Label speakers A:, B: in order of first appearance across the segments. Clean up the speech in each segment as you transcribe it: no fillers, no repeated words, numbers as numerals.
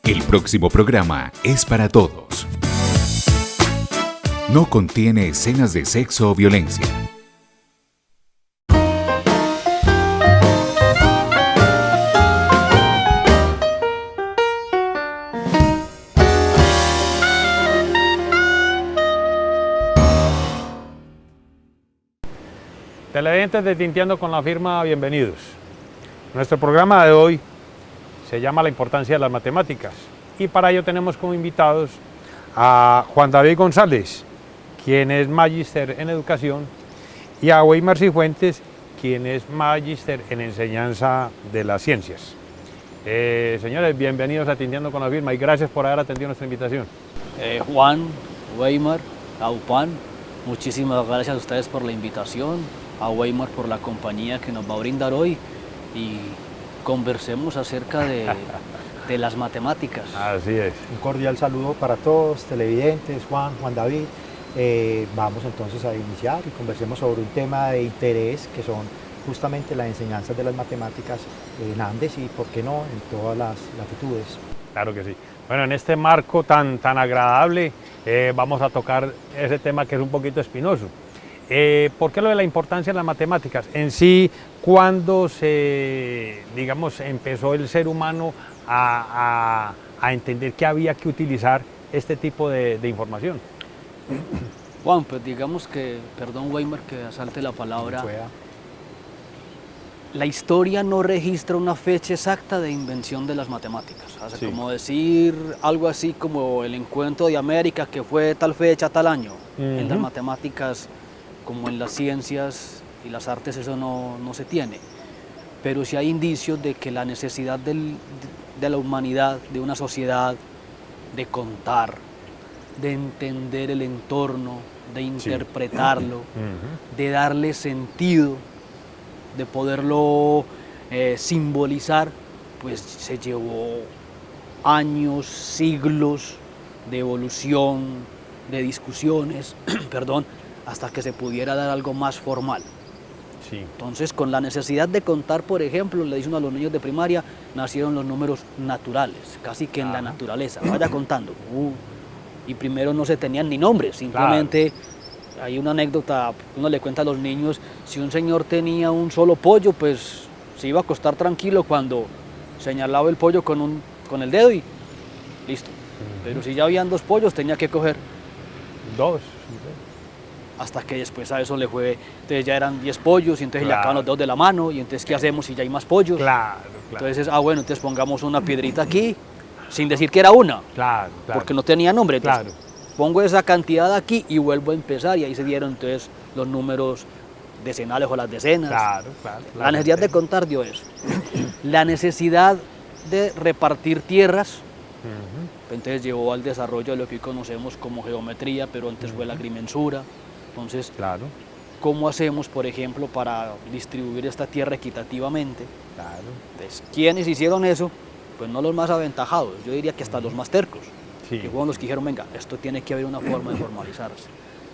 A: El próximo programa es para todos. No contiene escenas de sexo o violencia.
B: Televidentes de Tinteando con la Firma, bienvenidos. Nuestro programa de hoy se llama La importancia de las matemáticas y para ello tenemos como invitados a Juan David González, quien es magíster en educación, y a Weimar Cifuentes, quien es magíster en enseñanza de las ciencias. Señores, bienvenidos a Tinteando con la Firma y gracias por haber atendido nuestra invitación.
C: Juan, Weimar, Aupan, muchísimas gracias a ustedes por la invitación, a Weimar por la compañía que nos va a brindar hoy y conversemos acerca de las matemáticas.
B: Así es.
D: Un cordial saludo para todos, televidentes, Juan David. Vamos entonces a iniciar y conversemos sobre un tema de interés que son justamente las enseñanzas de las matemáticas en Andes y, por qué no, en todas las latitudes.
B: Claro que sí. Bueno, en este marco tan agradable vamos a tocar ese tema que es un poquito espinoso. ¿Por qué lo de la importancia de las matemáticas? En sí, ¿cuándo empezó el ser humano a entender que había que utilizar este tipo de información?
C: Juan, pues digamos que, perdón Weimar que asalte la palabra, la historia no registra una fecha exacta de invención de las matemáticas. O sea, sí, como decir algo así como el encuentro de América que fue tal fecha, tal año. En las matemáticas, como en las ciencias y las artes, eso no se tiene. Pero sí hay indicios de que la necesidad de la humanidad, de una sociedad, de contar, de entender el entorno, de interpretarlo, de darle sentido, de poderlo simbolizar, pues se llevó años, siglos de evolución, de discusiones, perdón, hasta que se pudiera dar algo más formal. Sí. Entonces, con la necesidad de contar, por ejemplo, le dicen a los niños de primaria, nacieron los números naturales, casi que en la naturaleza, vaya contando. Y primero no se tenían ni nombres, simplemente hay una anécdota, uno le cuenta a los niños, si un señor tenía un solo pollo, pues se iba a acostar tranquilo cuando señalaba el pollo con el dedo y listo. Pero si ya habían dos pollos, tenía que coger
B: dos.
C: Hasta que después a eso le fue, entonces ya eran 10 pollos y entonces le acaban los dedos de la mano y entonces ¿qué hacemos si ya hay más pollos?
B: Claro.
C: Entonces, bueno, entonces pongamos una piedrita aquí, sin decir que era una, porque no tenía nombre. Entonces, pongo esa cantidad aquí y vuelvo a empezar y ahí se dieron entonces los números decenales o las decenas. La necesidad de contar dio eso. La necesidad de repartir tierras, entonces llevó al desarrollo de lo que hoy conocemos como geometría, pero antes fue la agrimensura. Entonces, ¿cómo hacemos, por ejemplo, para distribuir esta tierra equitativamente? Entonces, ¿quiénes hicieron eso? Pues no los más aventajados, yo diría que hasta los más tercos, que fueron los que dijeron, venga, esto tiene que haber una forma de formalizarse.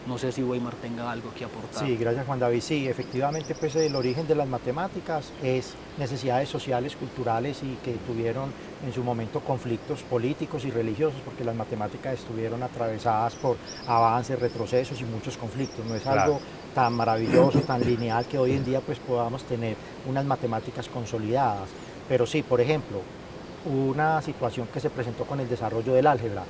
C: No sé si Weimar tenga algo que aportar.
D: Sí, gracias Juan David. Sí, efectivamente, pues el origen de las matemáticas es necesidades sociales, culturales y que tuvieron en su momento conflictos políticos y religiosos, porque las matemáticas estuvieron atravesadas por avances, retrocesos y muchos conflictos. No es algo tan maravilloso, tan lineal que hoy en día pues podamos tener unas matemáticas consolidadas. Pero sí, por ejemplo, una situación que se presentó con el desarrollo del álgebra.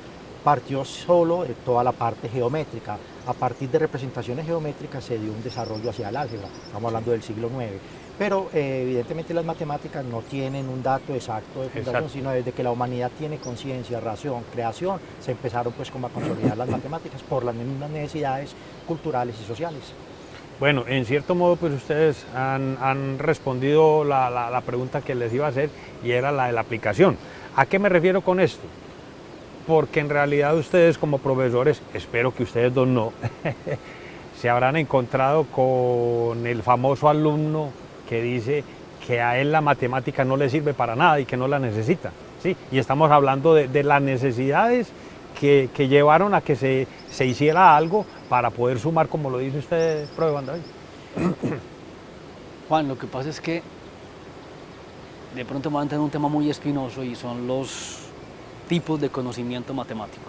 D: Partió solo de toda la parte geométrica. A partir de representaciones geométricas se dio un desarrollo hacia el álgebra. Estamos hablando del siglo IX. Pero evidentemente las matemáticas no tienen un dato exacto de fundación, sino desde que la humanidad tiene conciencia, razón, creación, se empezaron pues como a consolidar las matemáticas por las mismas necesidades culturales y sociales.
B: Bueno, en cierto modo pues ustedes han respondido la pregunta que les iba a hacer y era la de la aplicación. ¿A qué me refiero con esto? Porque en realidad ustedes como profesores, espero que ustedes dos no, se habrán encontrado con el famoso alumno que dice que a él la matemática no le sirve para nada y que no la necesita, ¿sí? Y estamos hablando de las necesidades que llevaron a que se hiciera algo para poder sumar, como lo dice usted, profe Juan David.
C: Juan, lo que pasa es que de pronto me van a tener un tema muy espinoso y son tipos de conocimiento matemático.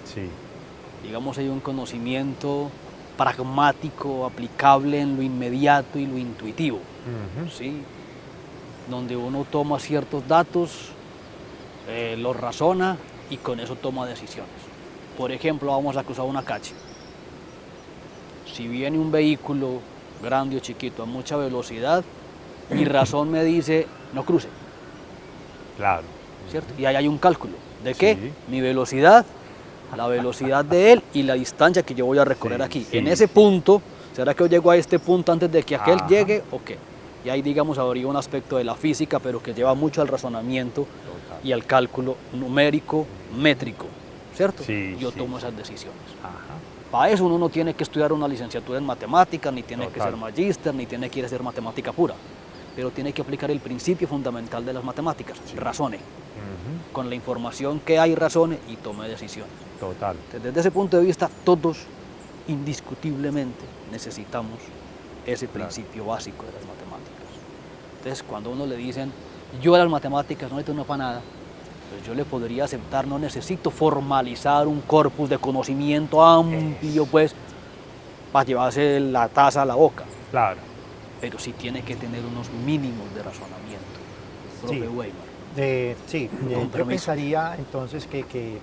B: Sí.
C: Digamos, hay un conocimiento pragmático, aplicable en lo inmediato y lo intuitivo, ¿sí? Donde uno toma ciertos datos, los razona y con eso toma decisiones. Por ejemplo, vamos a cruzar una calle. Si viene un vehículo grande o chiquito a mucha velocidad, mi razón me dice no cruce.
B: Claro.
C: ¿Cierto? Y ahí hay un cálculo. ¿De qué?
B: Sí.
C: Mi velocidad, la velocidad de él y la distancia que yo voy a recorrer aquí.
B: Sí,
C: En ese punto, ¿será que yo llego a este punto antes de que aquel llegue o qué? Y ahí, digamos, habría un aspecto de la física, pero que lleva mucho al razonamiento y al cálculo numérico, métrico, ¿cierto?
B: Sí,
C: yo
B: sí.
C: tomo esas decisiones.
B: Ajá.
C: Para eso uno no tiene que estudiar una licenciatura en matemáticas, ni tiene que
B: Total.
C: ser magíster, ni tiene que ir a hacer matemática pura, pero tiene que aplicar el principio fundamental de las matemáticas, razone. Con la información que hay, razone y tome decisiones.
B: Total.
C: Entonces, desde ese punto de vista, todos indiscutiblemente necesitamos ese principio básico de las matemáticas. Entonces, cuando a uno le dicen, yo a las matemáticas no necesito para nada, pues yo le podría aceptar, no necesito formalizar un corpus de conocimiento amplio, pues, para llevarse la taza a la boca.
B: Claro.
C: Pero sí tiene que tener unos mínimos de razonamiento. Profe
D: Sí.
C: Weimar.
D: Yo pensaría entonces que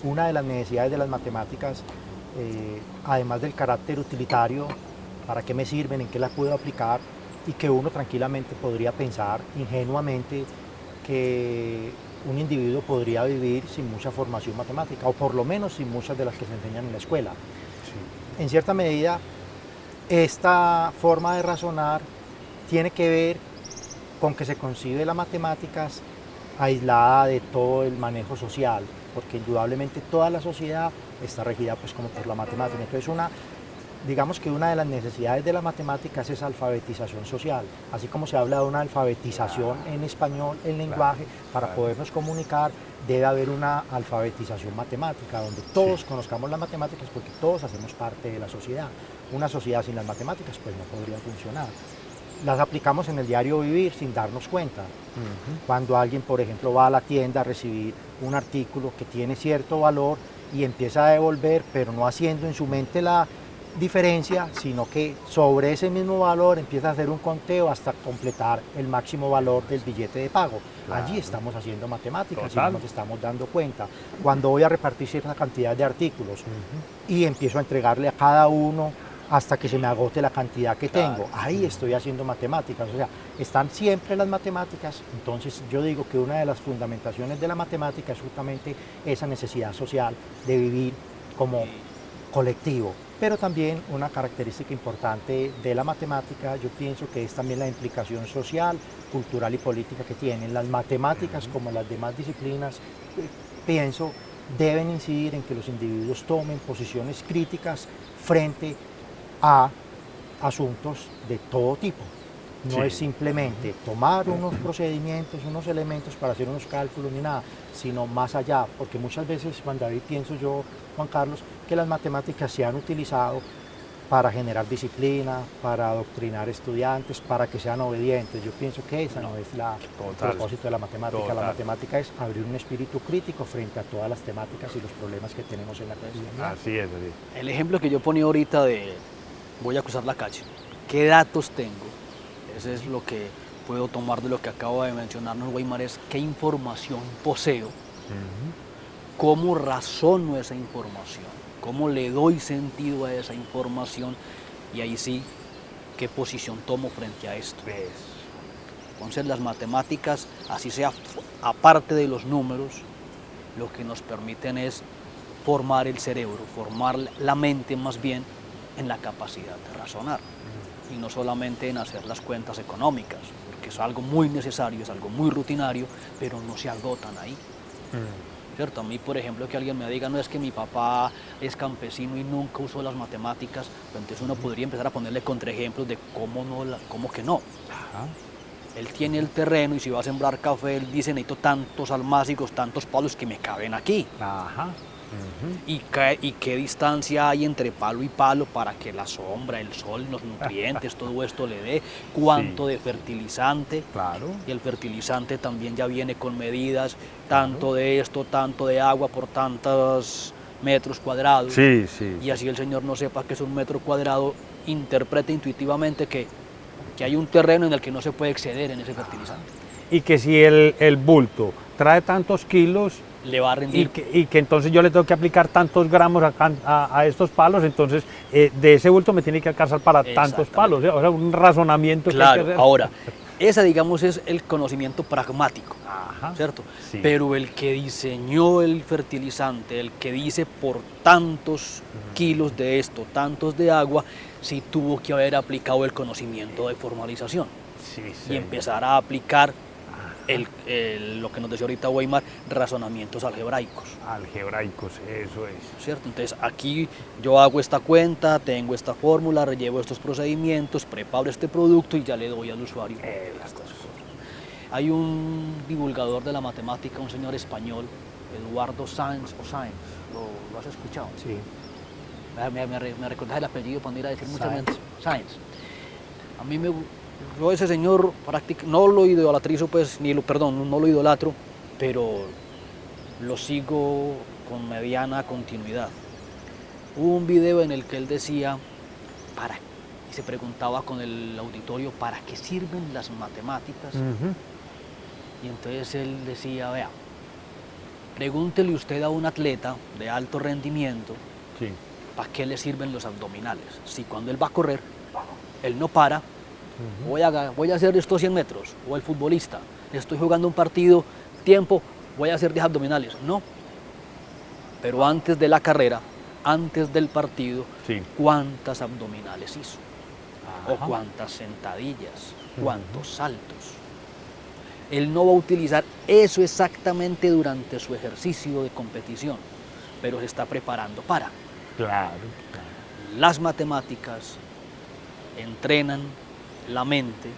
D: una de las necesidades de las matemáticas, además del carácter utilitario, para qué me sirven, en qué las puedo aplicar, y que uno tranquilamente podría pensar ingenuamente que un individuo podría vivir sin mucha formación matemática, o por lo menos sin muchas de las que se enseñan en la escuela.
B: Sí.
D: En cierta medida, esta forma de razonar tiene que ver con que se concibe las matemáticas aislada de todo el manejo social, porque indudablemente toda la sociedad está regida pues como por la matemática. Entonces digamos que una de las necesidades de las matemáticas es alfabetización social, así como se habla de una alfabetización en español, el lenguaje, para podernos comunicar debe haber una alfabetización matemática, donde todos conozcamos las matemáticas porque todos hacemos parte de la sociedad. Una sociedad sin las matemáticas pues no podría funcionar. Las aplicamos en el diario vivir sin darnos cuenta. Cuando alguien, por ejemplo, va a la tienda a recibir un artículo que tiene cierto valor y empieza a devolver, pero no haciendo en su mente la diferencia, sino que sobre ese mismo valor empieza a hacer un conteo hasta completar el máximo valor del billete de pago.
B: Claro.
D: Allí estamos haciendo matemáticas y
B: Total.
D: no nos estamos dando cuenta. Cuando voy a repartir cierta cantidad de artículos y empiezo a entregarle a cada uno hasta que se me agote la cantidad que tengo, ahí estoy haciendo matemáticas. O sea, están siempre las matemáticas. Entonces yo digo que una de las fundamentaciones de la matemática es justamente esa necesidad social de vivir como colectivo. Pero también una característica importante de la matemática, yo pienso que es también la implicación social, cultural y política que tienen. Las matemáticas, como las demás disciplinas, pienso, deben incidir en que los individuos tomen posiciones críticas frente a asuntos de todo tipo. No es simplemente tomar unos procedimientos, unos elementos para hacer unos cálculos ni nada, sino más allá, porque muchas veces, Juan David, pienso yo, Juan Carlos, que las matemáticas se han utilizado para generar disciplina, para adoctrinar estudiantes, para que sean obedientes. Yo pienso que ese no es el propósito de la matemática.
B: Total.
D: La matemática es abrir un espíritu crítico frente a todas las temáticas y los problemas que tenemos en la cotidianidad.
B: Así es, así es.
C: El ejemplo que yo ponía ahorita de voy a cruzar la calle, ¿qué datos tengo? Eso es lo que puedo tomar de lo que acabo de mencionarnos, Weimar, es qué información poseo, cómo razono esa información, cómo le doy sentido a esa información y ahí sí, qué posición tomo frente a esto. Entonces las matemáticas, así sea aparte de los números, lo que nos permiten es formar el cerebro, formar la mente más bien en la capacidad de razonar y no solamente en hacer las cuentas económicas, porque es algo muy necesario, es algo muy rutinario, pero no se agotan ahí. ¿Cierto? A mí, por ejemplo, que alguien me diga, no es que mi papá es campesino y nunca usó las matemáticas, pues entonces uno podría empezar a ponerle contraejemplos de cómo que no. Él tiene el terreno y si va a sembrar café, él dice, necesito tantos almácigos, tantos palos que me caben aquí. y qué distancia hay entre palo y palo para que la sombra, el sol, los nutrientes, todo esto le dé, cuánto de fertilizante.
B: Claro.
C: Y el fertilizante también ya viene con medidas, tanto de esto, tanto de agua por tantos metros cuadrados.
B: Sí, sí.
C: Y así el señor no sepa que es un metro cuadrado, interpreta intuitivamente que hay un terreno en el que no se puede exceder en ese fertilizante.
B: Y que si el bulto trae tantos kilos,
C: Le va a rendir.
B: y que entonces yo le tengo que aplicar tantos gramos a estos palos, entonces de ese bulto me tiene que alcanzar para tantos palos. O sea, un razonamiento que hay que
C: Claro,
B: hacer.
C: ahora, ese digamos es el conocimiento pragmático,
B: Ajá.
C: ¿cierto?
B: Sí.
C: Pero el que diseñó el fertilizante, el que dice por tantos kilos de esto, tantos de agua, sí tuvo que haber aplicado el conocimiento de formalización
B: Sí,
C: y
B: sí.
C: empezar a aplicar lo que nos decía ahorita Weimar, razonamientos algebraicos.
B: Algebraicos, eso es.
C: ¿Cierto? Entonces aquí yo hago esta cuenta, tengo esta fórmula, rellevo estos procedimientos, preparo este producto y ya le doy al usuario las cosas. Hay un divulgador de la matemática, un señor español, Eduardo Sáenz o Sáenz, ¿lo has escuchado?
D: Sí.
C: Me recuerdas el apellido para no ir a decir muchas
D: Sáenz.
C: veces. Sáenz. A mí yo ese señor no lo idolatrizo, pues, no lo idolatro, pero lo sigo con mediana continuidad. Hubo un video en el que él decía, y se preguntaba con el auditorio, ¿para qué sirven las matemáticas? Y entonces él decía, vea, pregúntele usted a un atleta de alto rendimiento,
B: Sí.
C: ¿para qué le sirven los abdominales? Si cuando él va a correr, él no para, voy a hacer estos 100 metros, o el futbolista, estoy jugando un partido, tiempo, voy a hacer 10 abdominales. No, pero antes de la carrera, antes del partido,
B: Sí.
C: ¿cuántas abdominales hizo?
B: Ajá.
C: O cuántas sentadillas, cuántos saltos. Él no va a utilizar eso exactamente durante su ejercicio de competición, pero se está preparando para.
B: Claro.
C: Las matemáticas entrenan la mente,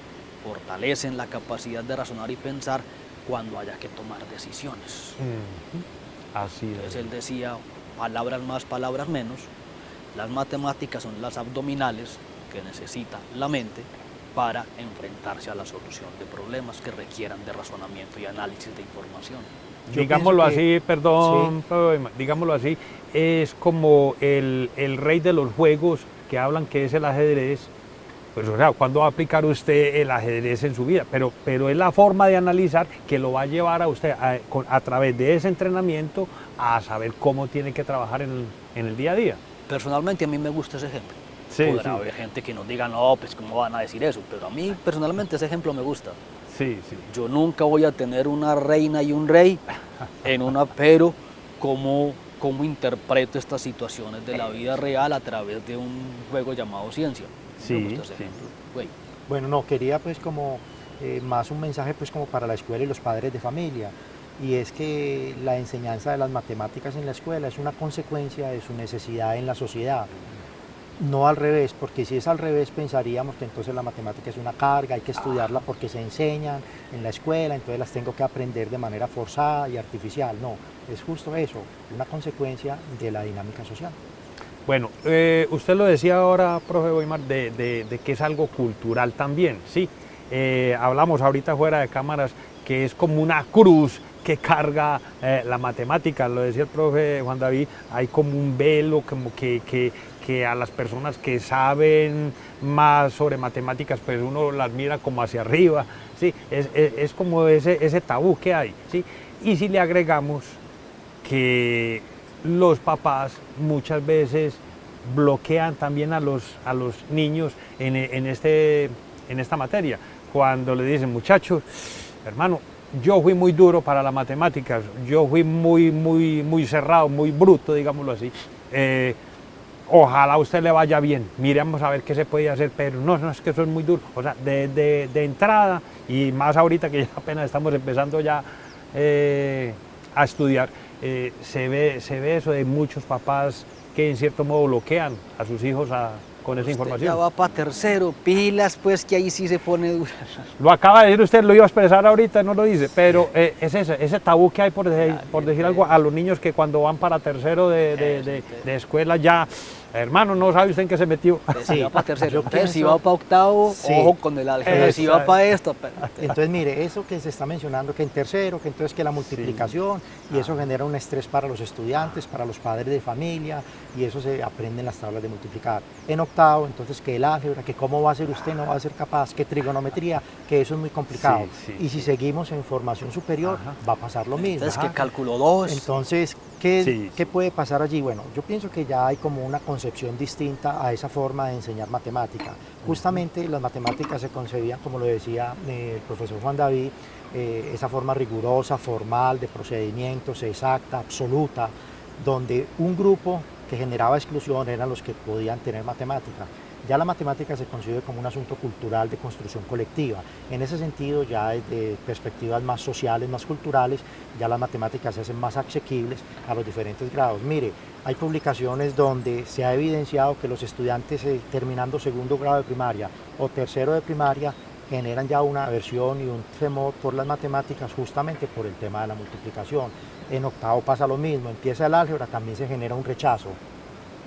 C: fortalecen la capacidad de razonar y pensar cuando haya que tomar decisiones.
B: Así es.
C: Entonces él decía, palabras más, palabras menos, las matemáticas son las abdominales que necesita la mente para enfrentarse a la solución de problemas que requieran de razonamiento y análisis de información.
D: Yo
B: Digámoslo
D: pienso que-
B: así, perdón, digámoslo así, es como el rey de los juegos que hablan que es el ajedrez. Pues, o sea, ¿cuándo va a aplicar usted el ajedrez en su vida? Pero es la forma de analizar que lo va a llevar a usted a través de ese entrenamiento a saber cómo tiene que trabajar en el día a día.
C: Personalmente a mí me gusta ese ejemplo.
B: Sí,
C: Podrá
B: sí.
C: haber gente que nos diga, no, pues cómo van a decir eso, pero a mí personalmente ese ejemplo me gusta.
B: Sí, sí.
C: Yo nunca voy a tener una reina y un rey pero cómo interpreto estas situaciones de la vida real a través de un juego llamado ciencia.
B: Sí,
C: Me gusta ese
B: sí.
C: ejemplo. Güey.
D: Bueno, no, quería pues como más un mensaje pues como para la escuela y los padres de familia, y es que la enseñanza de las matemáticas en la escuela es una consecuencia de su necesidad en la sociedad, no al revés, porque si es al revés pensaríamos que entonces la matemática es una carga, hay que estudiarla porque se enseñan en la escuela, entonces las tengo que aprender de manera forzada y artificial. No, es justo eso, una consecuencia de la dinámica social.
B: Bueno, usted lo decía ahora, profe Weimar, de que es algo cultural también, ¿sí? Hablamos ahorita fuera de cámaras que es como una cruz que carga la matemática, lo decía el profe Juan David, hay como un velo, como que a las personas que saben más sobre matemáticas, pues uno las mira como hacia arriba, ¿sí? Es como ese tabú que hay, ¿sí? Y si le agregamos que los papás muchas veces bloquean también a los niños en esta materia, cuando le dicen, muchachos, hermano, yo fui muy duro para las matemáticas, yo fui muy cerrado, muy bruto, digámoslo así, ojalá a usted le vaya bien, miremos a ver qué se puede hacer, pero no, es que eso es muy duro. O sea, de entrada, y más ahorita que ya apenas estamos empezando ya a estudiar, se ve eso de muchos papás que en cierto modo bloquean a sus hijos a con esa
C: Usted
B: información.
C: ya va para tercero, pilas pues que ahí sí se pone dura.
B: Lo acaba de decir usted, lo iba a expresar ahorita, no lo dice, pero es ese tabú que hay por decir algo a los niños que cuando van para tercero de escuela ya, hermano, no sabe usted en qué se metió.
C: Si va para tercero,
D: Yo
C: si va para octavo,
D: Sí.
C: ojo con el álgebra, si va para esto.
D: Entonces, mire, eso que se está mencionando, que en tercero, que entonces que la multiplicación, y eso genera un estrés para los estudiantes, para los padres de familia, y eso se aprende en las tablas de multiplicar. En octavo, entonces que el álgebra, que cómo va a ser usted, no va a ser capaz, que trigonometría, que eso es muy complicado.
B: Sí,
D: y si seguimos en formación superior, va a pasar lo mismo.
C: Entonces que cálculo 2.
D: Entonces, ¿qué puede pasar allí? Bueno, yo pienso que ya hay como una concepción distinta a esa forma de enseñar matemática. Justamente las matemáticas se concebían, como lo decía el profesor Juan David, esa forma rigurosa, formal, de procedimientos, exacta, absoluta, donde un grupo que generaba exclusión eran los que podían tener matemática. Ya la matemática se concibe como un asunto cultural de construcción colectiva. En ese sentido, ya desde perspectivas más sociales, más culturales, ya las matemáticas se hacen más asequibles a los diferentes grados. Mire, hay publicaciones donde se ha evidenciado que los estudiantes terminando segundo grado de primaria o tercero de primaria generan ya una aversión y un temor por las matemáticas justamente por el tema de la multiplicación. En octavo pasa lo mismo, empieza el álgebra, también se genera un rechazo.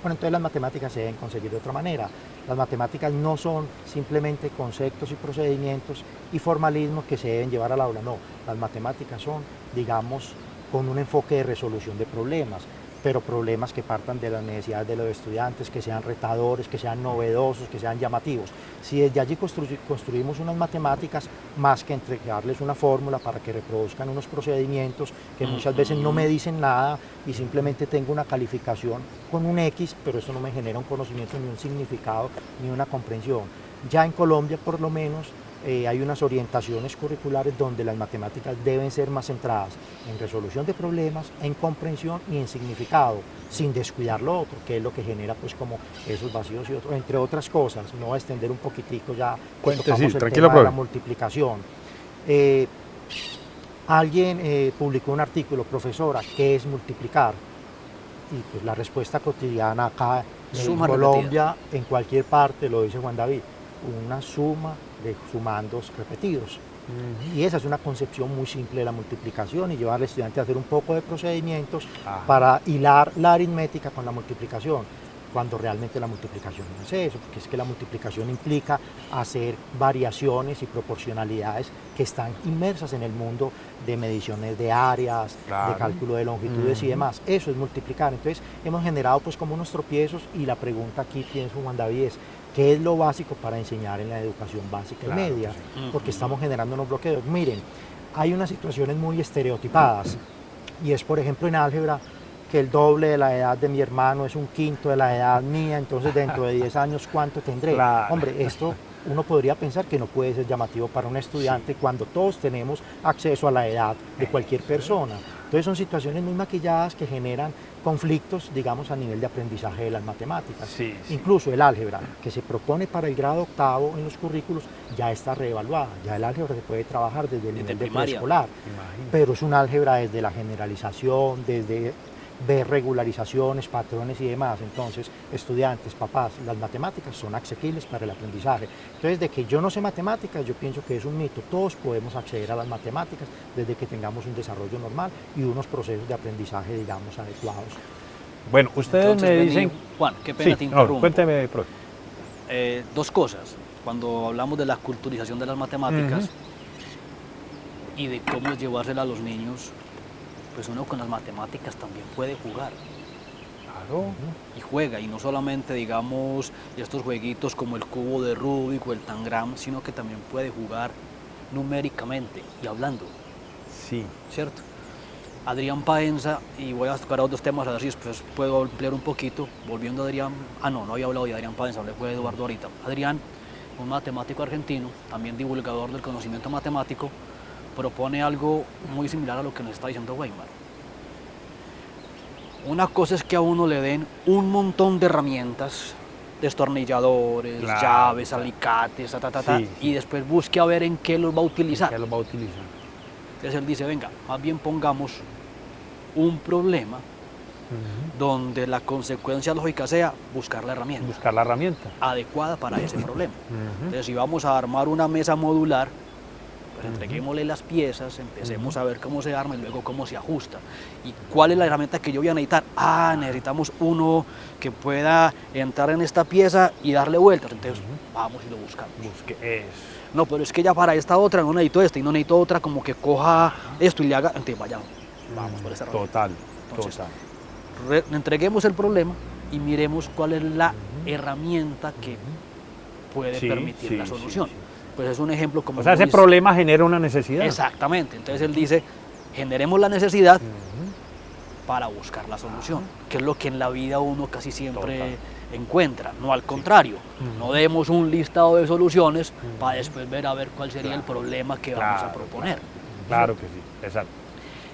D: Bueno, entonces las matemáticas se deben conseguir de otra manera. Las matemáticas no son simplemente conceptos y procedimientos y formalismos que se deben llevar al aula, no. Las matemáticas son, digamos, con un enfoque de resolución de problemas, pero problemas que partan de las necesidades de los estudiantes, que sean retadores, que sean novedosos, que sean llamativos. Si desde allí construimos unas matemáticas, más que entregarles una fórmula para que reproduzcan unos procedimientos que muchas veces no me dicen nada y simplemente tengo una calificación con un X, pero eso no me genera un conocimiento, ni un significado, ni una comprensión. Ya en Colombia, por lo menos, hay unas orientaciones curriculares donde las matemáticas deben ser más centradas en resolución de problemas, en comprensión y en significado, sin descuidar lo otro, que es lo que genera pues como esos vacíos y otros, entre otras cosas. Me voy a extender un poquitico ya, tocamos el tema de la multiplicación. Alguien publicó un artículo, profesora, ¿qué es multiplicar? Y pues la respuesta cotidiana acá en Colombia, en cualquier parte, lo dice Juan David, una suma de sumandos repetidos. Y esa es una concepción muy simple de la multiplicación y llevar al estudiante a hacer un poco de procedimientos para hilar la aritmética con la multiplicación, cuando realmente la multiplicación no es eso, porque es que la multiplicación implica hacer variaciones y proporcionalidades que están inmersas en el mundo de mediciones de áreas, de cálculo de longitudes y demás. Eso es multiplicar. Entonces hemos generado pues como unos tropiezos y la pregunta aquí, pienso Juan David, es ¿qué es lo básico para enseñar en la educación básica y media? Porque estamos generando unos bloqueos. Miren, hay unas situaciones muy estereotipadas y es, por ejemplo, en álgebra, que el doble de la edad de mi hermano es un quinto de la edad mía, entonces dentro de 10 años, ¿cuánto tendré? Hombre, esto uno podría pensar que no puede ser llamativo para un estudiante cuando todos tenemos acceso a la edad de cualquier persona. Entonces son situaciones muy maquilladas que generan conflictos, digamos, a nivel de aprendizaje de las matemáticas. Incluso el álgebra, que se propone para el grado octavo en los currículos, ya está reevaluada. Ya el álgebra se puede trabajar desde el nivel de preescolar, pero es un álgebra desde la generalización, desde ver regularizaciones, patrones y demás. Entonces, estudiantes, papás, las matemáticas son asequibles para el aprendizaje. Entonces, de que yo no sé matemáticas, yo pienso que es un mito. Todos podemos acceder a las matemáticas desde que tengamos un desarrollo normal y unos procesos de aprendizaje, digamos, adecuados.
B: Bueno, ustedes entonces, me dicen...
C: Juan, qué pena te interrumpo.
B: Cuénteme, profe.
C: Dos cosas. Cuando hablamos de la culturización de las matemáticas y de cómo llevársela a los niños, pues uno con las matemáticas también puede jugar.
B: Claro.
C: Y juega, y no solamente, digamos, estos jueguitos como el cubo de Rubik o el tangram, sino que también puede jugar numéricamente y hablando.
B: Sí.
C: ¿Cierto? Adrián Paenza, y voy a tocar otros temas a ver si después puedo ampliar un poquito, volviendo a Adrián, no había hablado de Adrián Paenza, hablé de Eduardo ahorita. Adrián, un matemático argentino, también divulgador del conocimiento matemático, propone algo muy similar a lo que nos está diciendo Weimar. Una cosa es que a uno le den un montón de herramientas, destornilladores, llaves, alicates, y después busque a ver en qué los va a utilizar. Entonces él dice, venga, más bien pongamos un problema donde la consecuencia lógica sea buscar la herramienta.
B: Buscar la herramienta.
C: Adecuada para ese problema. Entonces, si vamos a armar una mesa modular, pues entreguémosle las piezas, empecemos a ver cómo se arma y luego cómo se ajusta. ¿Y cuál es la herramienta que yo voy a necesitar? Necesitamos uno que pueda entrar en esta pieza y darle vueltas. Entonces, vamos y lo buscamos. No, pero es que ya para esta otra no necesito esta y no necesito otra como que coja esto y le haga. Entonces, vamos por esa herramienta.
B: Total,
C: Entonces,
B: total.
C: Entreguemos el problema y miremos cuál es la herramienta que puede permitir la solución. Pues es un ejemplo como...
B: O sea, ese problema genera una necesidad.
C: Exactamente. Entonces él dice, generemos la necesidad para buscar la solución, que es lo que en la vida uno casi siempre encuentra, no al contrario. No demos un listado de soluciones para después ver a ver cuál sería el problema que vamos a proponer.
B: Claro que sí, exacto.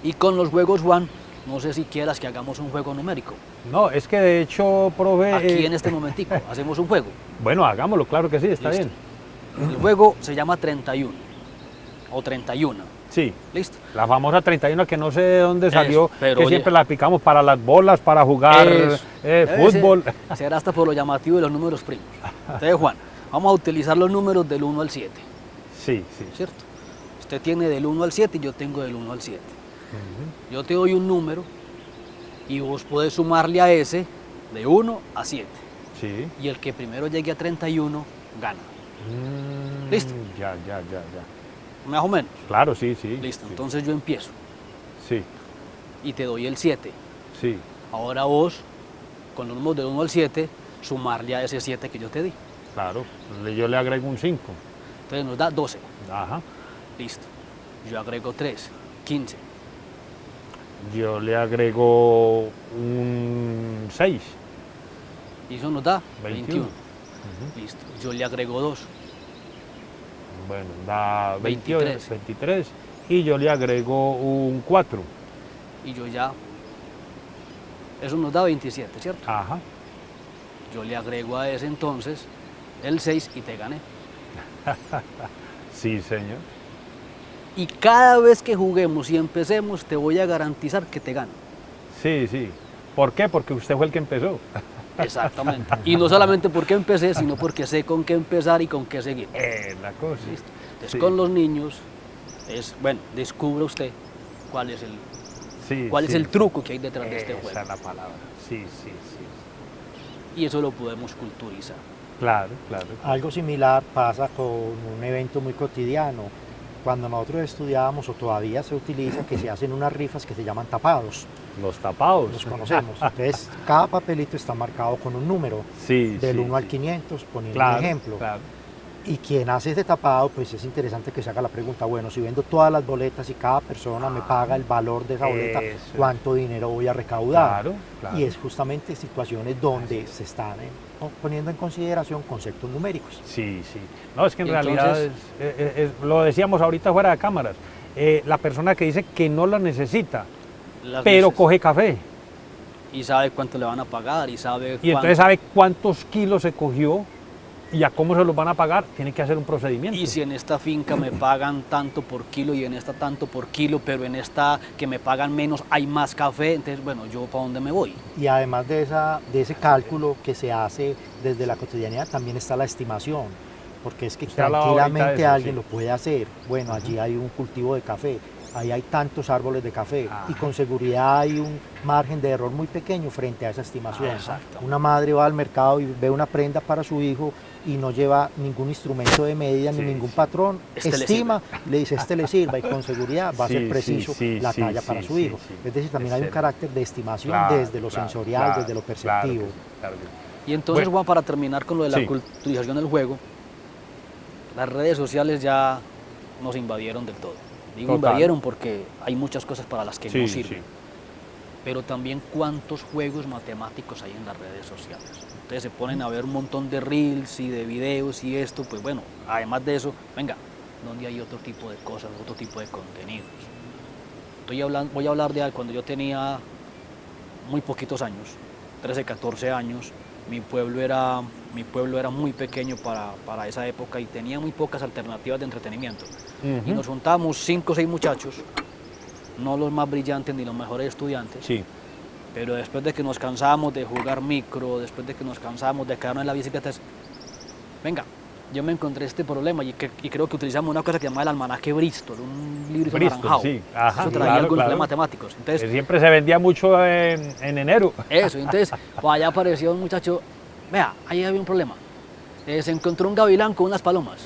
C: Y con los juegos, Juan, no sé si quieras que hagamos un juego numérico.
B: No, es que de hecho, profe...
C: Aquí en este momentico, hacemos un juego.
B: Bueno, hagámoslo, claro que sí, está
C: Listo.
B: bien.
C: El juego se llama 31 o 31.
B: Sí.
C: ¿Listo?
B: La famosa 31 que no sé de dónde salió,
C: pero
B: que
C: oye,
B: siempre la aplicamos para las bolas, para jugar fútbol.
C: Será hasta por lo llamativo de los números primos. Entonces, Juan, vamos a utilizar los números del 1 al 7.
B: Sí, sí.
C: ¿Cierto? Usted tiene del 1 al 7 y yo tengo del 1 al 7. Yo te doy un número y vos podés sumarle a ese de 1 a 7.
B: Sí.
C: Y el que primero llegue a 31 gana. ¿Listo?
B: Ya.
C: Más o menos.
B: Claro, sí, sí.
C: Listo,
B: sí.
C: entonces yo empiezo
B: Sí,
C: y te doy el 7.
B: sí.
C: Ahora vos, con los números del 1 al 7, sumarle a ese 7 que yo te di.
B: Claro. Yo le agrego un 5.
C: Entonces nos da 12.
B: Ajá.
C: Listo. Yo agrego 3, 15.
B: Yo le agrego un 6.
C: Y eso nos da
B: 21.
C: 21. Listo. Yo le agrego 2.
B: Bueno, da
C: 23.
B: 23. Y yo le agrego un 4.
C: Y yo ya... Eso nos da 27, ¿cierto?
B: Ajá.
C: Yo le agrego a ese entonces el 6 y te gané.
B: Sí, señor.
C: Y cada vez que juguemos y empecemos, te voy a garantizar que te gano.
B: Sí, sí. ¿Por qué? Porque usted fue el que empezó.
C: Exactamente. Y no solamente porque empecé, sino porque sé con qué empezar y con qué seguir.
B: La cosa.
C: ¿Listo? Entonces,
B: Sí.
C: con los niños, descubra usted cuál es el truco que hay detrás de este juego.
B: Esa es la palabra. Sí, sí, sí.
C: Y eso lo podemos culturizar.
B: Claro, claro.
D: Algo similar pasa con un evento muy cotidiano. Cuando nosotros estudiábamos, o todavía se utiliza, que se hacen unas rifas que se llaman tapados.
B: Los tapados.
D: Los conocemos. Entonces, cada papelito está marcado con un número,
B: Sí,
D: del
B: sí,
D: 1 al
B: sí.
D: 500, poniendo
B: Claro,
D: un ejemplo.
B: claro.
D: Y quien hace este tapado, pues es interesante que se haga la pregunta, bueno, si vendo todas las boletas y cada persona me paga el valor de esa boleta,
B: Eso.
D: ¿cuánto dinero voy a recaudar?
B: Claro, claro.
D: Y es justamente situaciones donde se están poniendo en consideración conceptos numéricos.
B: Sí, sí. No, es que en
C: Y
B: realidad,
C: entonces-
B: lo decíamos ahorita fuera de cámaras, la persona que dice que no la necesita,
C: Las
B: pero
C: veces.
B: coge café.
C: Y sabe cuánto le van a pagar y sabe
B: Y entonces sabe cuántos kilos se cogió y a cómo se los van a pagar, tiene que hacer un procedimiento.
C: Y si en esta finca me pagan tanto por kilo y en esta tanto por kilo, pero en esta que me pagan menos hay más café, entonces, bueno, ¿yo para dónde me voy?
D: Y además de ese cálculo que se hace desde la cotidianidad, también está la estimación, porque es que
B: Usted hablaba ahorita de
D: tranquilamente
B: eso,
D: alguien
B: sí.
D: lo puede hacer. Bueno, allí hay un cultivo de café, ahí hay tantos árboles de café y con seguridad hay un margen de error muy pequeño frente a esa estimación.
C: Exacto.
D: Una madre va al mercado y ve una prenda para su hijo y no lleva ningún instrumento de medida ni ningún patrón,
C: Este le
D: estima, le dice este le sirva y con seguridad va a ser
B: Sí,
D: preciso
B: sí,
D: la
B: sí,
D: talla
B: sí,
D: para
B: sí,
D: su hijo.
B: sí.
D: Es decir, también hay un
B: Excelente.
D: carácter de estimación
B: Claro,
D: desde lo
B: claro,
D: sensorial,
B: claro,
D: desde lo
B: claro
D: perceptivo.
B: que sí, claro que sí.
C: Y entonces,
B: Bueno.
C: Juan, para terminar con lo de la
B: Sí.
C: culturización del juego, las redes sociales ya nos invadieron del todo. Digo
B: Total.
C: invadieron porque hay muchas cosas para las que no
B: Sí,
C: sirven.
B: sí.
C: Pero también cuántos juegos matemáticos hay en las redes sociales. Entonces se ponen a ver un montón de reels y de videos y esto, pues bueno, además de eso, venga, donde hay otro tipo de cosas, otro tipo de contenidos. Voy a hablar de cuando yo tenía muy poquitos años, 13, 14 años, mi pueblo era muy pequeño para esa época y tenía muy pocas alternativas de entretenimiento. Y nos juntábamos 5 o 6 muchachos, no los más brillantes ni los mejores estudiantes,
B: Sí.
C: Pero después de que nos cansamos de jugar micro, después de que nos cansamos de quedarnos en la bicicleta, venga, yo me encontré este problema y creo que utilizamos una cosa que se llama el almanaque Bristol, un libro anaranjado.
B: Sí. Ajá,
C: eso traía algunos problemas matemáticos. Entonces,
B: que siempre se vendía mucho en enero.
C: Eso, entonces, allá apareció un muchacho, vea, ahí había un problema. Se encontró un gavilán con unas palomas.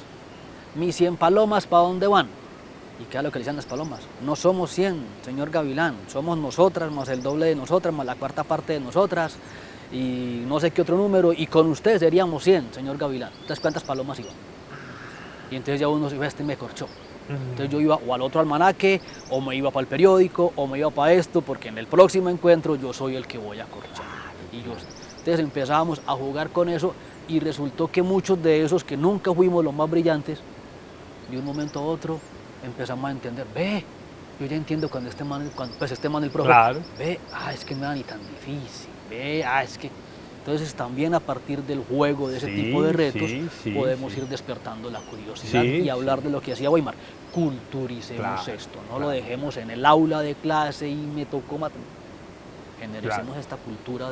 C: Mis 100 palomas, ¿para dónde van? ¿Y qué es lo que le dicen las palomas? No somos 100, señor gavilán, somos nosotras, más el doble de nosotras, más la cuarta parte de nosotras, y no sé qué otro número, y con usted seríamos 100, señor gavilán. Entonces, ¿cuántas palomas iban? Y entonces ya uno se me corchó. Entonces yo iba o al otro almanaque, o me iba para el periódico, o me iba para esto, porque en el próximo encuentro yo soy el que voy a corchar. Entonces empezábamos a jugar con eso, y resultó que muchos de esos que nunca fuimos los más brillantes, de un momento a otro, empezamos a entender, ve, yo ya entiendo cuando este man el profe,
B: claro.
C: Ve, es que no era ni tan difícil, ve, es que... Entonces también a partir del juego, de ese tipo de retos, podemos ir despertando la curiosidad y hablar de lo que hacía Weimar. Culturicemos esto, no lo dejemos en el aula de clase y me tocó genericemos esta cultura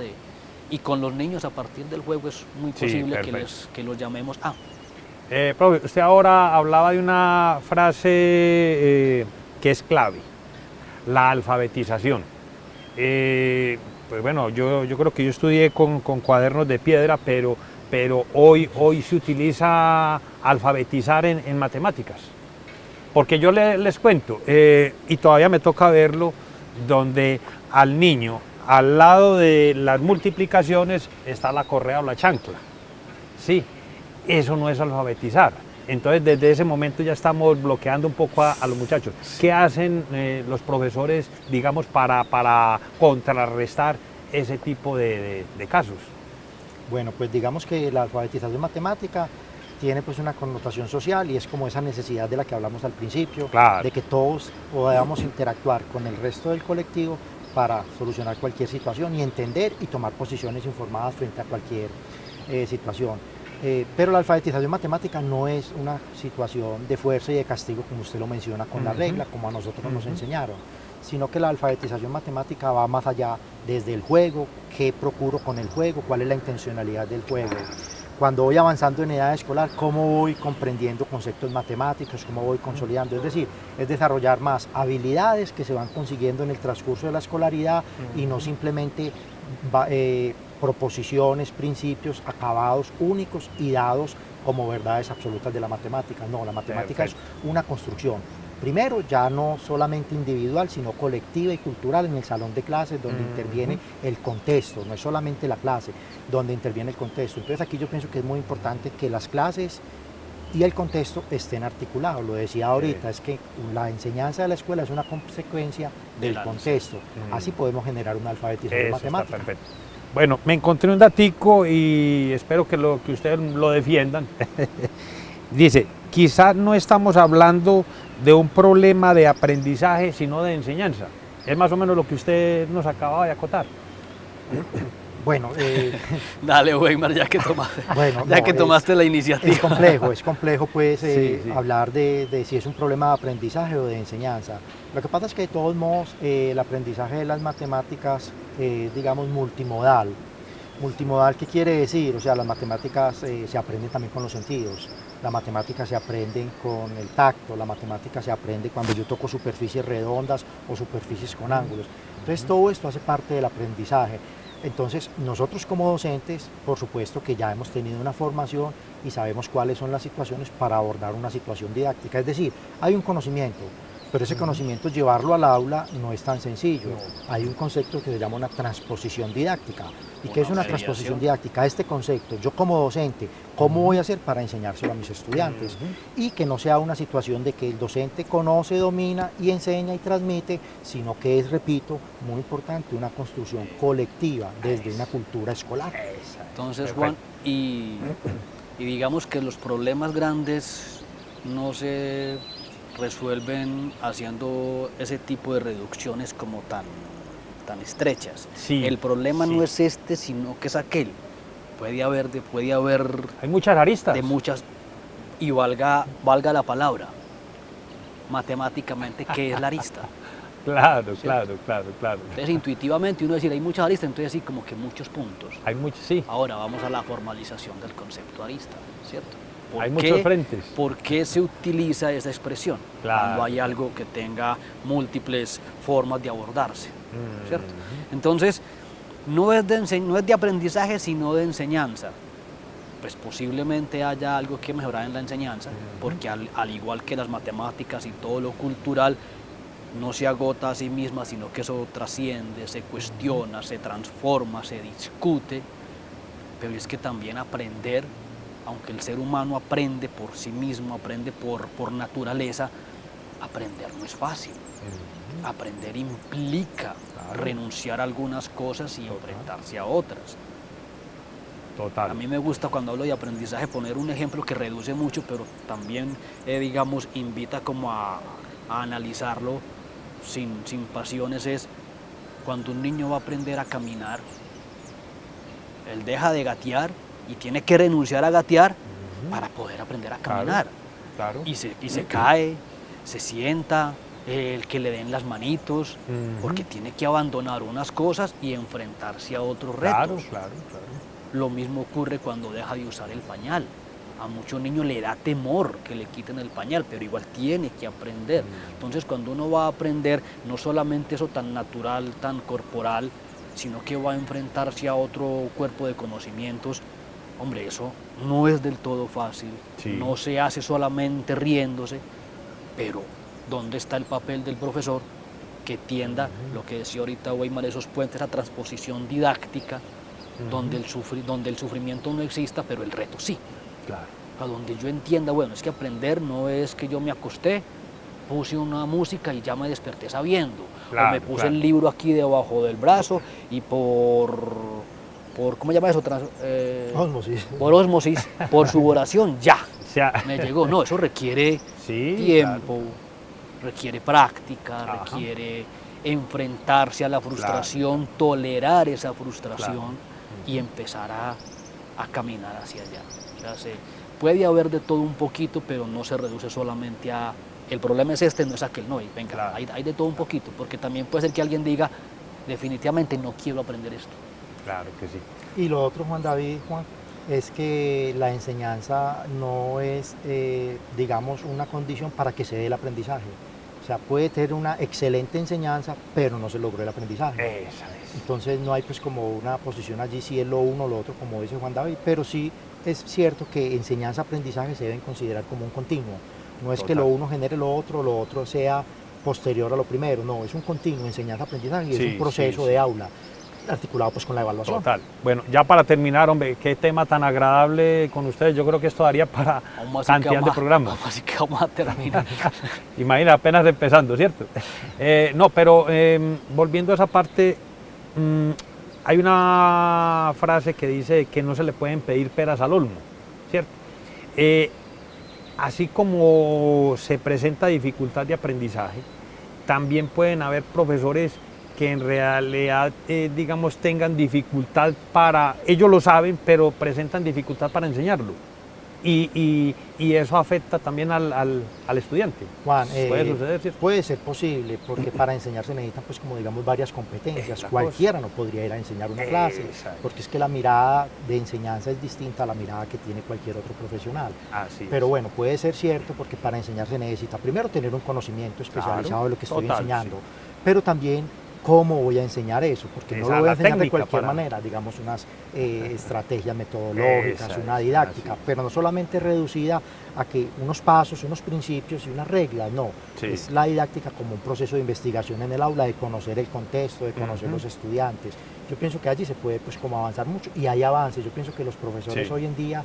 C: y con los niños a partir del juego es muy posible que los llamemos a...
B: Profe, usted ahora hablaba de una frase que es clave, la alfabetización. Pues bueno, yo creo que yo estudié con cuadernos de piedra, pero hoy se utiliza alfabetizar en matemáticas. Porque yo les cuento, y todavía me toca verlo, donde al niño, al lado de las multiplicaciones, está la correa o la chancla. Sí. Eso no es alfabetizar. Entonces, desde ese momento ya estamos bloqueando un poco a los muchachos. ¿Qué hacen los profesores, digamos, para contrarrestar ese tipo de casos?
D: Bueno, pues digamos que la alfabetización matemática tiene pues una connotación social y es como esa necesidad de la que hablamos al principio, de que todos podamos interactuar con el resto del colectivo para solucionar cualquier situación y entender y tomar posiciones informadas frente a cualquier situación. Pero la alfabetización matemática no es una situación de fuerza y de castigo como usted lo menciona con la regla, como a nosotros nos enseñaron, sino que la alfabetización matemática va más allá desde el juego, qué procuro con el juego, cuál es la intencionalidad del juego. Cuando voy avanzando en edad escolar, cómo voy comprendiendo conceptos matemáticos, cómo voy consolidando, es decir, es desarrollar más habilidades que se van consiguiendo en el transcurso de la escolaridad y no simplemente proposiciones, principios acabados, únicos y dados como verdades absolutas de la matemática. No, la matemática es una construcción. Primero, ya no solamente individual, sino colectiva y cultural en el salón de clases, donde interviene el contexto, no es solamente la clase, donde interviene el contexto. Entonces aquí yo pienso que es muy importante que las clases y el contexto estén articulados. Lo decía ahorita, es que la enseñanza de la escuela es una consecuencia del contexto. Así podemos generar una alfabetización matemática.
B: Está perfecto. Bueno, me encontré un datico y espero que ustedes lo defiendan. Dice, quizás no estamos hablando de un problema de aprendizaje, sino de enseñanza. Es más o menos lo que usted nos acaba de acotar.
D: Bueno,
C: dale, Weimar, ya que tomaste la iniciativa.
D: Es complejo pues hablar de si es un problema de aprendizaje o de enseñanza. Lo que pasa es que de todos modos el aprendizaje de las matemáticas es, digamos, multimodal. Multimodal, ¿qué quiere decir? O sea, las matemáticas se aprenden también con los sentidos. La matemática se aprende con el tacto, la matemática se aprende cuando yo toco superficies redondas o superficies con ángulos. Entonces todo esto hace parte del aprendizaje. Entonces nosotros como docentes, por supuesto que ya hemos tenido una formación y sabemos cuáles son las situaciones para abordar una situación didáctica. Es decir, hay un conocimiento, pero ese conocimiento llevarlo al aula no es tan sencillo. Hay un concepto que se llama una transposición didáctica. ¿Y qué es una transposición didáctica? Este concepto, yo como docente, ¿cómo voy a hacer para enseñárselo a mis estudiantes? Y que no sea una situación de que el docente conoce, domina y enseña y transmite, sino que es, repito, muy importante, una construcción colectiva desde una cultura escolar.
C: Entonces, Juan, y digamos que los problemas grandes no se resuelven haciendo ese tipo de reducciones como tan estrechas. El problema no es este, sino que es aquel. Puede haber
B: hay muchas aristas.
C: De muchas, y valga la palabra, matemáticamente, ¿qué es la arista?
B: Claro,
C: ¿cierto?
B: claro.
C: Entonces, intuitivamente uno decir, hay muchas aristas, entonces sí, como que muchos puntos.
B: Hay muchos, sí.
C: Ahora vamos a la formalización del concepto arista, ¿cierto?
B: Hay muchos frentes.
C: ¿Por qué se utiliza esa expresión?
B: Claro.
C: Cuando hay algo que tenga múltiples formas de abordarse, ¿cierto? Entonces, no es de aprendizaje, sino de enseñanza. Pues posiblemente haya algo que mejorar en la enseñanza, porque al igual que las matemáticas y todo lo cultural, no se agota a sí misma, sino que eso trasciende, se cuestiona, se transforma, se discute. Pero es que también aprender, aunque el ser humano aprende por sí mismo, aprende por naturaleza, aprender no es fácil. Aprender implica renunciar a algunas cosas y enfrentarse a otras.
B: Total.
C: A mí me gusta cuando hablo de aprendizaje poner un ejemplo que reduce mucho, pero también, digamos, invita como a analizarlo sin pasiones. Es cuando un niño va a aprender a caminar, él deja de gatear y tiene que renunciar a gatear para poder aprender a caminar.
B: Claro.
C: Y se cae, se sienta, el que le den las manitos, porque tiene que abandonar unas cosas y enfrentarse a otros retos.
B: Claro.
C: Lo mismo ocurre cuando deja de usar el pañal. A muchos niños le da temor que le quiten el pañal, pero igual tiene que aprender. Entonces, cuando uno va a aprender, no solamente eso tan natural, tan corporal, sino que va a enfrentarse a otro cuerpo de conocimientos, hombre, eso no es del todo fácil.
B: Sí.
C: No se hace solamente riéndose, pero ¿dónde está el papel del profesor que tienda, lo que decía ahorita Weimar, esos puentes a transposición didáctica, donde el sufrimiento no exista, pero el reto sí?
B: Claro.
C: A donde yo entienda, bueno, es que aprender no es que yo me acosté, puse una música y ya me desperté sabiendo,
B: Claro,
C: o me puse el libro aquí debajo del brazo y por ¿cómo se llama eso?
D: Ósmosis.
C: Por ósmosis, por su oración, ya,
B: O sea,
C: me llegó. No, eso requiere
B: sí,
C: tiempo, requiere práctica,
B: Ajá.
C: requiere enfrentarse a la frustración, tolerar esa frustración y empezar a caminar hacia allá. O sea, puede haber de todo un poquito, pero no se reduce solamente a el problema es este, no es aquel, no, y venga,
B: Claro.
C: hay de todo un poquito, porque también puede ser que alguien diga, definitivamente no quiero aprender esto.
B: Claro que sí.
D: Y lo otro, Juan, es que la enseñanza no es, digamos, una condición para que se dé el aprendizaje. O sea, puede tener una excelente enseñanza, pero no se logró el aprendizaje.
B: Esa es.
D: Entonces no hay pues como una posición allí, si es lo uno o lo otro, como dice Juan David, pero sí es cierto que enseñanza-aprendizaje se deben considerar como un continuo. No es que lo uno genere lo otro sea posterior a lo primero, no, es un continuo, enseñanza-aprendizaje, y
B: Sí,
D: es un proceso
B: sí.
D: de aula, articulado pues con la evaluación.
B: Total. Bueno, ya para terminar, hombre, qué tema tan agradable con ustedes. Yo creo que esto daría para
C: Aún más
B: cantidad de programas.
C: Así que vamos a terminar.
B: Imagina, apenas empezando, ¿cierto? No, pero volviendo a esa parte, hay una frase que dice que no se le pueden pedir peras al olmo, ¿cierto? Así como se presenta dificultad de aprendizaje, también pueden haber profesores que en realidad, digamos, tengan dificultad para, ellos lo saben, pero presentan dificultad para enseñarlo. Y eso afecta también al estudiante.
D: Juan,
B: ¿Puede suceder, cierto?
D: puede ser posible, porque para enseñar se necesitan pues como digamos varias competencias. Cualquiera no podría ir a enseñar una clase, porque es que la mirada de enseñanza es distinta a la mirada que tiene cualquier otro profesional.
B: Así
D: Pero
B: es.
D: bueno, puede ser cierto, porque para enseñar se necesita primero tener un conocimiento especializado
B: Claro,
D: de lo que estoy
B: total,
D: enseñando,
B: sí.
D: pero también cómo voy a enseñar eso, porque no
B: Esa
D: lo voy a
B: la
D: enseñar de
B: técnica
D: cualquier
B: para-
D: manera, digamos unas estrategias metodológicas,
B: Esa
D: una
B: es,
D: didáctica,
B: así es.
D: pero no solamente reducida a que unos pasos, unos principios y unas reglas, no,
B: Sí.
D: es la didáctica como un proceso de investigación en el aula, de conocer el contexto, de conocer
B: Ujú.
D: los estudiantes. Yo pienso que allí se puede pues como avanzar mucho y hay avances. Yo pienso que los profesores
B: Sí.
D: hoy en día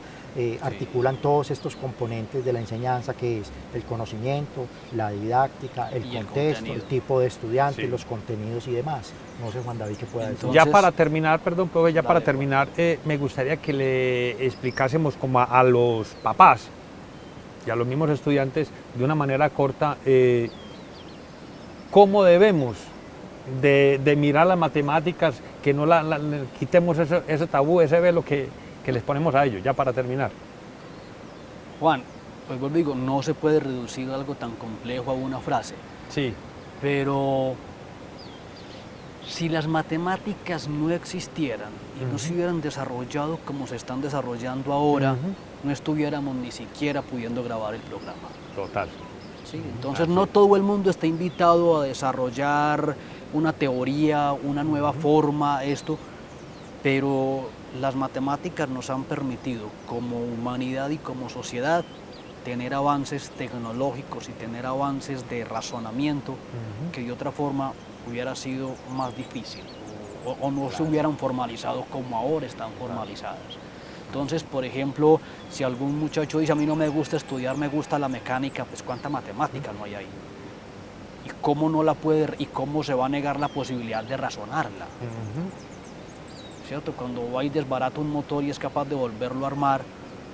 D: articulan todos estos componentes de la enseñanza, que es el conocimiento, la didáctica, el
C: Y el
D: contexto, el
C: contenido.
D: tipo de estudiante,
B: Sí.
D: los contenidos y demás. No sé, Juan David, qué pueda decir.
C: Entonces-
B: Ya para terminar, perdón, profe, ya para
C: Dale,
B: terminar, me gustaría que le explicásemos como a los papás y a los mismos estudiantes de una manera corta cómo debemos de mirar las matemáticas, que no le quitemos ese tabú, ese velo que les ponemos a ellos, ya para terminar.
C: Juan, pues vuelvo y digo, no se puede reducir algo tan complejo a una frase,
B: Sí,
C: pero Si las matemáticas no existieran y no se hubieran desarrollado como se están desarrollando ahora, no estuviéramos ni siquiera pudiendo grabar el programa.
B: Total.
C: Sí, entonces no todo el mundo está invitado a desarrollar una teoría, una nueva forma, pero las matemáticas nos han permitido como humanidad y como sociedad tener avances tecnológicos y tener avances de razonamiento que de otra forma hubiera sido más difícil o no se hubieran formalizado como ahora están formalizadas. Entonces, por ejemplo, si algún muchacho dice a mí no me gusta estudiar, me gusta la mecánica, pues cuánta matemática no hay ahí. ¿Y cómo no la puede, y cómo se va a negar la posibilidad de razonarla? ¿Cierto? Cuando va y desbarata un motor y es capaz de volverlo a armar,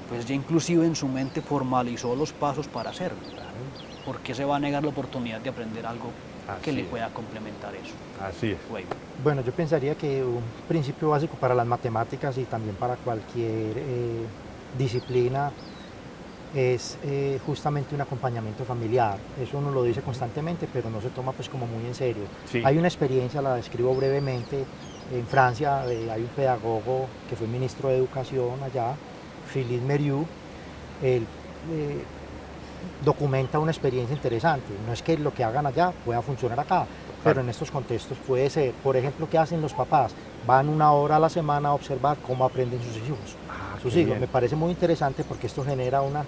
C: pues ya inclusive en su mente formalizó los pasos para hacerlo. ¿Por qué se va a negar la oportunidad de aprender algo que le pueda complementar eso?
B: Así es.
D: Bueno, yo pensaría que un principio básico para las matemáticas y también para cualquier disciplina es justamente un acompañamiento familiar. Eso uno lo dice constantemente, pero no se toma pues como muy en serio.
B: Sí.
D: Hay una experiencia, la describo brevemente, en Francia hay un pedagogo que fue ministro de Educación allá, Philippe Merieux. Él documenta una experiencia interesante. No es que lo que hagan allá pueda funcionar acá, pero en estos contextos puede ser. Por ejemplo, ¿qué hacen los papás? Van 1 hora a la semana a observar cómo aprenden sus hijos. Me parece muy interesante porque esto genera una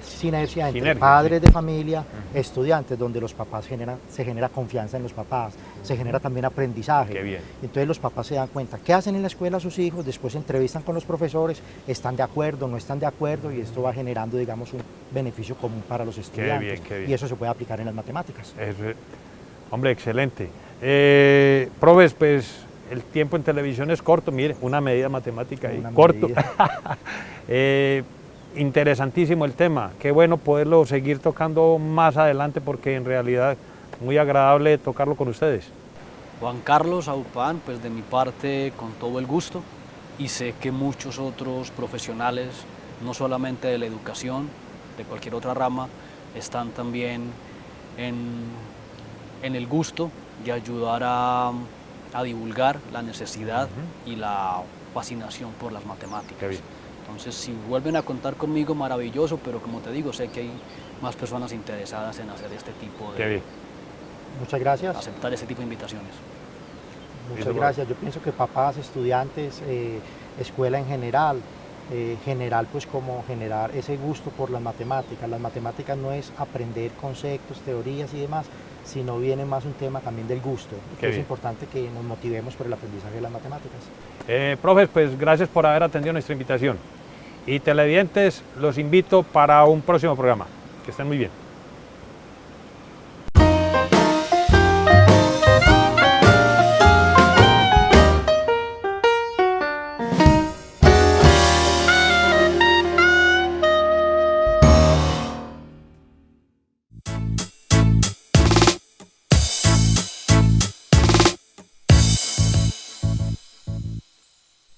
D: sinergia entre padres de familia, estudiantes, donde los papás se genera confianza en los papás, se genera también aprendizaje.
B: Qué bien.
D: Entonces los papás se dan cuenta qué hacen en la escuela sus hijos, después se entrevistan con los profesores, están de acuerdo, no están de acuerdo, y esto va generando, digamos, un beneficio común para los estudiantes.
B: Qué bien.
D: Y eso se puede aplicar en las matemáticas.
B: Hombre, excelente. Profes, pues el tiempo en televisión es corto, mire, una medida matemática ahí, corto. Interesantísimo el tema, qué bueno poderlo seguir tocando más adelante porque en realidad muy agradable tocarlo con ustedes.
C: Juan Carlos Aupán, pues de mi parte con todo el gusto, y sé que muchos otros profesionales, no solamente de la educación, de cualquier otra rama, están también en el gusto de ayudar a divulgar la necesidad y la fascinación por las matemáticas. Entonces, si vuelven a contar conmigo, maravilloso, pero como te digo, sé que hay más personas interesadas en hacer este tipo de...
D: Muchas gracias.
C: Aceptar este tipo de invitaciones.
D: Muchas gracias. Yo pienso que papás, estudiantes, escuela en general, pues como generar ese gusto por las matemáticas. Las matemáticas no es aprender conceptos, teorías y demás, sino viene más un tema también del gusto. Es importante que nos motivemos por el aprendizaje de las matemáticas.
B: Profes, pues gracias por haber atendido nuestra invitación. Y televidentes, los invito para un próximo programa. Que estén muy bien.